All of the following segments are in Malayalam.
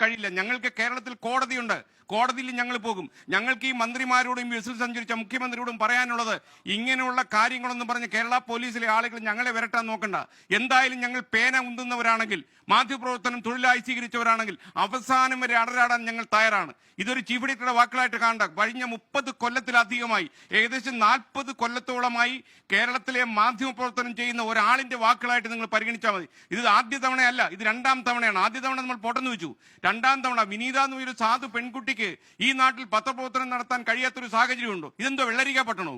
കഴിയില്ല. ഞങ്ങൾക്ക് കേരളത്തിൽ കോടതിയുണ്ട്, കോടതിയിൽ ഞങ്ങൾ പോകും. ഞങ്ങൾക്ക് ഈ മന്ത്രിമാരോടും ബസ്സിൽ സഞ്ചരിച്ച മുഖ്യമന്ത്രിയോടും പറയാനുള്ളത്, ഇങ്ങനെയുള്ള കാര്യങ്ങളൊന്നും പറഞ്ഞ് കേരള പോലീസിലെ ആളുകൾ ഞങ്ങളെ വരട്ടാൻ നോക്കണ്ട. എന്തായാലും ഞങ്ങൾ പേന ഉന്തുന്നവരാണെങ്കിൽ, മാധ്യമപ്രവർത്തനം തൊഴിലായി സ്വീകരിച്ചവരാണെങ്കിൽ അവസാനം വരെ അടരാടാൻ ഞങ്ങൾ തയ്യാറാണ്. ഇതൊരു ചീഫ് എഡിറ്ററുടെ വാക്കുകളായിട്ട് കാണണ്ട. കഴിഞ്ഞ 30 കൊല്ലത്തിലധികമായി, ഏകദേശം 40 കൊല്ലത്തോളമായി കേരളത്തിലെ മാധ്യമപ്രവർത്തനം ചെയ്യുന്ന ഒരാളിന്റെ വാക്കുകളായിട്ട് നിങ്ങൾ പരിഗണിച്ചാൽ മതി. ഇത് ആദ്യ തവണയല്ല, ഇത് 2ാം തവണയാണ്. ആദ്യ തവണ നമ്മൾ പൊട്ടന്നു വെച്ചു. 2ാം തവണ വിനീത എന്ന് ഒരു സാധു പെൺകുട്ടിക്ക് ഈ നാട്ടിൽ പത്രപ്രവർത്തനം നടത്താൻ കഴിയാത്തൊരു സാഹചര്യമുണ്ടോ? ഇതെന്തോ വെള്ളരിക്ക പട്ടണോ?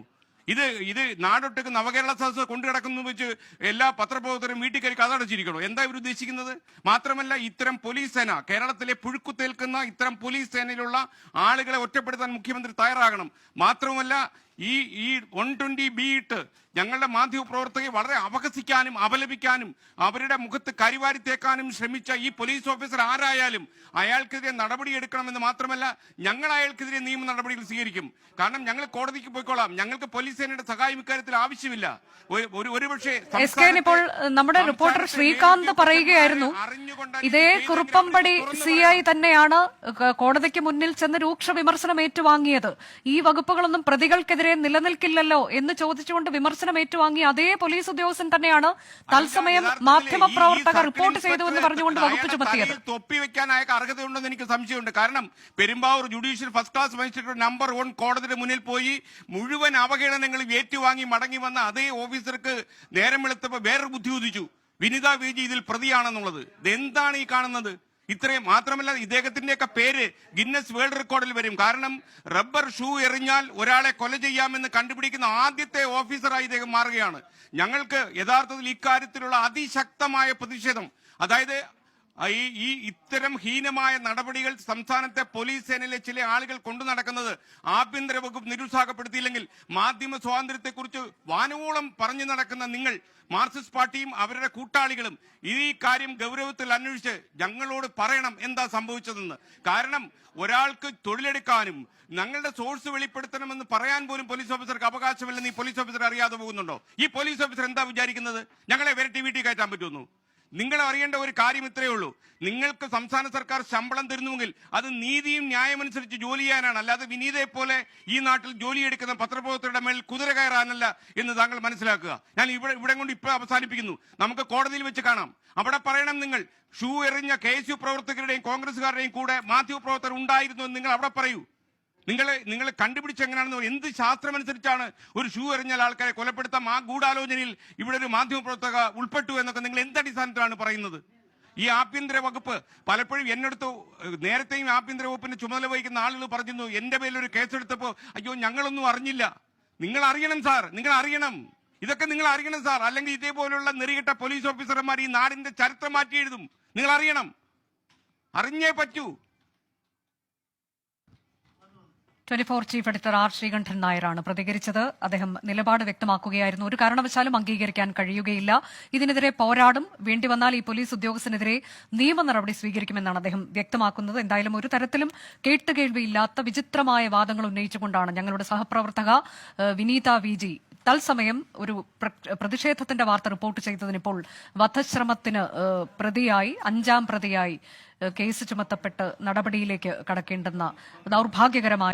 ഇത് നാടൊട്ടുക്ക് നവകേരള സദസ്സ് കൊണ്ടു കിടക്കുന്നു വെച്ച് എല്ലാ പത്രപ്രവർത്തകരും വീട്ടിൽ കയറി കഥടച്ചിരിക്കണോ? എന്താ ഇവർ ഉദ്ദേശിക്കുന്നത്? മാത്രമല്ല, ഇത്തരം പോലീസ് സേന, കേരളത്തിലെ പുഴുക്കുത്തേൽക്കുന്ന ഇത്തരം പോലീസ് സേനയിലുള്ള ആളുകളെ ഒറ്റപ്പെടുത്താൻ മുഖ്യമന്ത്രി തയ്യാറാകണം. മാത്രമല്ല, ഈ 120B ഇട്ട് ഞങ്ങളുടെ മാധ്യമപ്രവർത്തകരെ വളരെ അപഹസിക്കാനും അപലപിക്കാനും അവരുടെ മുഖത്ത് കരിവാരി തേക്കാനും ശ്രമിച്ച ഈ പോലീസ് ഓഫീസർ ആരായാലും അയാൾക്കെതിരെ നടപടിയെടുക്കണമെന്ന് മാത്രമല്ല, ഞങ്ങൾ അയാൾക്കെതിരെ നിയമ നടപടികൾ സ്വീകരിക്കും. കാരണം ഞങ്ങൾ കോടതിക്ക് പോയിക്കോളാം. ഞങ്ങൾക്ക് പോലീസ് സേനയുടെ സഹായം ഇക്കാര്യത്തിൽ ആവശ്യമില്ല. ഒരുപക്ഷെ ഇപ്പോൾ നമ്മുടെ റിപ്പോർട്ടർ ശ്രീകാന്ത് പറയുകയായിരുന്നു, ഇതേ കുറുപ്പമ്പടി CI തന്നെയാണ് കോടതിക്ക് മുന്നിൽ ചെന്ന് രൂക്ഷ വിമർശനം ഏറ്റുവാങ്ങിയത്. ഈ വകുപ്പുകളൊന്നും പ്രതികൾക്കെതിരെ നിലനിൽക്കില്ലല്ലോ എന്ന് ചോദിച്ചുകൊണ്ട് വിമർശനം ഏറ്റുവാങ്ങിയ അതേ പോലീസ് ഉദ്യോഗസ്ഥൻ തന്നെയാണ് തത്സമയം മാധ്യമപ്രവർത്തകർ റിപ്പോർട്ട് ചെയ്തുവെന്ന് പറഞ്ഞുകൊണ്ട് വകുപ്പ് ചുമത്തിയത്. തൊപ്പിവെക്കാൻ അയാൾക്ക് അർഹതയുണ്ടെന്ന് എനിക്ക് സംശയമുണ്ട്. കാരണം Perumbavoor judicial first class magistrate number 1 കോടതിയുടെ മുന്നിൽ പോയി മുഴുവൻ അവഹേളനങ്ങൾ ഏറ്റുവാങ്ങി മടങ്ങി വന്ന അതേ ഓഫീസർക്ക് നേരം വെളുത്തപ്പോൾ വേറൊരു ബുദ്ധി ഉദിച്ചു. വിനിത വിജി ഇതിൽ പ്രതിയാണെന്നുള്ളത്. ഇതെന്താണ് ഈ കാണുന്നത്? ഇത്രയും മാത്രമല്ല, ഇദ്ദേഹത്തിന്റെയൊക്കെ പേര് ഗിന്നസ് വേൾഡ് റെക്കോർഡിൽ വരും. കാരണം റബ്ബർ ഷൂ എറിഞ്ഞാൽ ഒരാളെ കൊല ചെയ്യാമെന്ന് കണ്ടുപിടിക്കുന്ന ആദ്യത്തെ ഓഫീസറായി ഇദ്ദേഹം മാറുകയാണ്. ഞങ്ങൾക്ക് യഥാർത്ഥത്തിൽ ഇക്കാര്യത്തിലുള്ള അതിശക്തമായ പ്രതിഷേധം, അതായത് ഈ ഇത്തരം ഹീനമായ നടപടികൾ സംസ്ഥാനത്തെ പോലീസ് സേനയിലെ ചില ആളുകൾ കൊണ്ടു നടക്കുന്നത് ആഭ്യന്തര വകുപ്പ് നിരുത്സാഹപ്പെടുത്തിയില്ലെങ്കിൽ മാധ്യമ സ്വാതന്ത്ര്യത്തെക്കുറിച്ച് വാനോളം പറഞ്ഞു നടക്കുന്ന നിങ്ങൾ, മാർക്സിസ്റ്റ് പാർട്ടിയും അവരുടെ കൂട്ടാളികളും ഈ കാര്യം ഗൗരവത്തിൽ അന്വേഷിച്ച് ഞങ്ങളോട് പറയണം എന്താ സംഭവിച്ചതെന്ന്. കാരണം ഒരാൾക്ക് തൊഴിലെടുക്കാനും ഞങ്ങളുടെ സോഴ്സ് വെളിപ്പെടുത്തണമെന്ന് പറയാൻ പോലും പോലീസ് ഓഫീസർക്ക് അവകാശമില്ലെന്ന് ഈ പോലീസ് ഓഫീസർ അറിയാതെ പോകുന്നുണ്ടോ? ഈ പോലീസ് ഓഫീസർ എന്താ വിചാരിക്കുന്നത്? ഞങ്ങളെ വരട്ടി വീട്ടിൽ കയറ്റാൻ പറ്റുമെന്നു? നിങ്ങൾ അറിയേണ്ട ഒരു കാര്യം ഇത്രയേ ഉള്ളൂ. നിങ്ങൾക്ക് സംസ്ഥാന സർക്കാർ ശമ്പളം തരുന്നുവെങ്കിൽ അത് നീതിയും ന്യായമനുസരിച്ച് ജോലി ചെയ്യാനാണ്, അല്ലാതെ വിനീതയെ പോലെ ഈ നാട്ടിൽ ജോലിയെടുക്കുന്ന പത്രപ്രവർത്തകരുടെ മേൽ കുതിര കയറാനല്ല എന്ന് താങ്കൾ മനസ്സിലാക്കുക. ഞാൻ ഇവിടെ കൊണ്ട് ഇപ്പോൾ അവസാനിപ്പിക്കുന്നു. നമുക്ക് കോടതിയിൽ വെച്ച് കാണാം. അവിടെ പറയണം, നിങ്ങൾ ഷൂ എറിഞ്ഞ KSU പ്രവർത്തകരുടെയും കോൺഗ്രസുകാരുടെയും കൂടെ മാധ്യമപ്രവർത്തകർ ഉണ്ടായിരുന്നു എന്ന് നിങ്ങൾ അവിടെ പറയൂ. നിങ്ങൾ കണ്ടുപിടിച്ച് എങ്ങനെയാണെന്ന്, എന്ത് ശാസ്ത്രമനുസരിച്ചാണ് ഒരു ഷൂ എറിഞ്ഞാൽ ആൾക്കാരെ കൊലപ്പെടുത്താം? ആ ഗൂഢാലോചനയിൽ ഇവിടെ ഒരു മാധ്യമപ്രവർത്തക ഉൾപ്പെട്ടു എന്നൊക്കെ നിങ്ങൾ എന്തടിസ്ഥാനത്തിലാണ് പറയുന്നത്? ഈ ആഭ്യന്തര വകുപ്പ് പലപ്പോഴും എന്നടുത്ത് നേരത്തെയും ആഭ്യന്തര വകുപ്പിന്റെ ചുമതല വഹിക്കുന്ന ആളുകൾ പറഞ്ഞിരുന്നു, എന്റെ പേരിലൊരു കേസെടുത്തപ്പോൾ അയ്യോ ഞങ്ങളൊന്നും അറിഞ്ഞില്ല. നിങ്ങൾ അറിയണം സാർ, നിങ്ങൾ അറിയണം, ഇതൊക്കെ നിങ്ങൾ അറിയണം സാർ. അല്ലെങ്കിൽ ഇതേപോലുള്ള നെറികെട്ട പോലീസ് ഓഫീസർമാർ ഈ നാടിന്റെ ചരിത്രം മാറ്റി എഴുതും. നിങ്ങൾ അറിയണം, അറിഞ്ഞേ പറ്റൂ. 24 ചീഫ് എഡിറ്റർ R. ശ്രീകണ്ഠൻ നായരാണ് പ്രതികരിച്ചത്. അദ്ദേഹം നിലപാട് വ്യക്തമാക്കുകയായിരുന്നു. ഒരു കാരണവശാലും അംഗീകരിക്കാൻ കഴിയുകയില്ല, ഇതിനെതിരെ പോരാടും, വേണ്ടിവന്നാൽ ഈ പോലീസ് ഉദ്യോഗസ്ഥനെതിരെ നിയമ നടപടി സ്വീകരിക്കുമെന്നാണ് അദ്ദേഹം വ്യക്തമാക്കുന്നത്. എന്തായാലും ഒരു തരത്തിലും കേട്ടുകേൾവിയില്ലാത്ത വിചിത്രമായ വാദങ്ങൾ ഉന്നയിച്ചുകൊണ്ടാണ് ഞങ്ങളുടെ സഹപ്രവർത്തക വിനീത VG തത്സമയം ഒരു പ്രതിഷേധത്തിന്റെ വാർത്ത റിപ്പോർട്ട് ചെയ്തതിനിപ്പോൾ വധശ്രമത്തിന് പ്രതിയായി 5ാം പ്രതിയായി കേസ് ചുമത്തപ്പെട്ട് നടപടിയിലേക്ക് കടക്കേണ്ടെന്ന ദൗർഭാഗ്യകരമായ